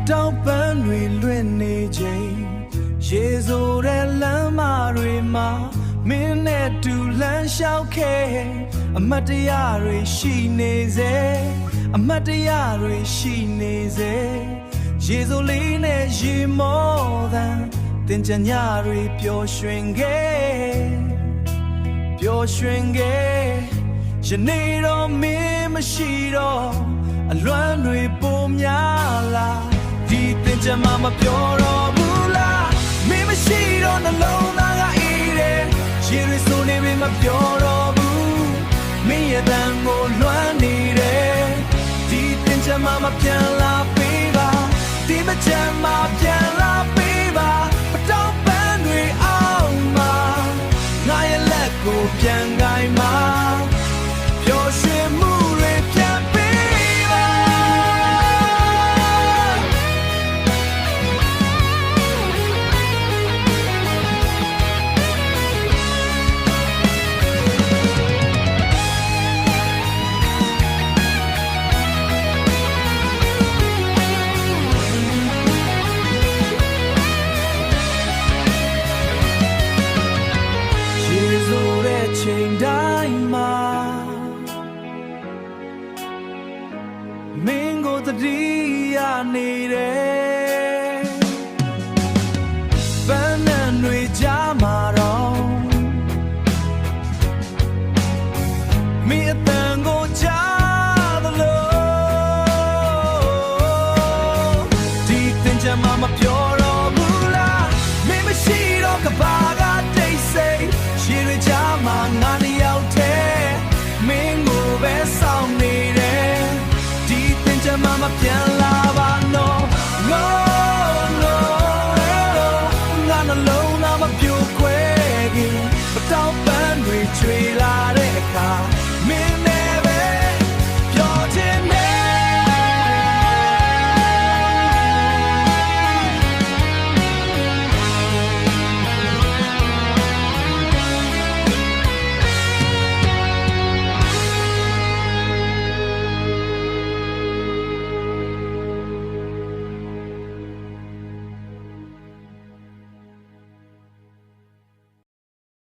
တောင်ပန်းတွေလွင့်နေချိန်ရေဆိုတဲ့လမ်းမတွေမှာမင်းနဲ့တူလမ်းလျှောက်ခဲ့အမတ်တရားတွေရှိနေစေအမတ်တရားတွေရှိနေစေရေဆိုလေးနဲ့ရေမောသံတင်ကြညတွေပျော်ရွှင်ခဲ့ပျော်ရွှင်ခဲ့ယနေ့တော့မင်းမရှိတော့အလွမ်းတွေပုံများလားဒီတင်ကြမှာမပြောတော့ဘူးလားမင်းမရှိတော့နှလုံးသားကအေးတယ်ရေတွေဆိုနေပြီမပြောတော့ဘူးမင်းရဲ့တန်ကိုလွှမ်းနေတယ်ဒီတင်ကြမှာမပြန်လာပေးပါဒီမချမ်းမှာပြန်လာပေးပါမတော့ပန်းတွေအောင်မှာငါရဲ့လက်ကိုပြန်ကိုင်းမှာပျော်ရွှင်မှုတွေပြန်ပေးပါချိန်တိုင်းမှာမင်းကိုတတိယနေတယ်ပန်းနံတွေကြားမှာတော့မင်းအတန်ကိုကြားသလိုဒီတင်ကြမှာမပြော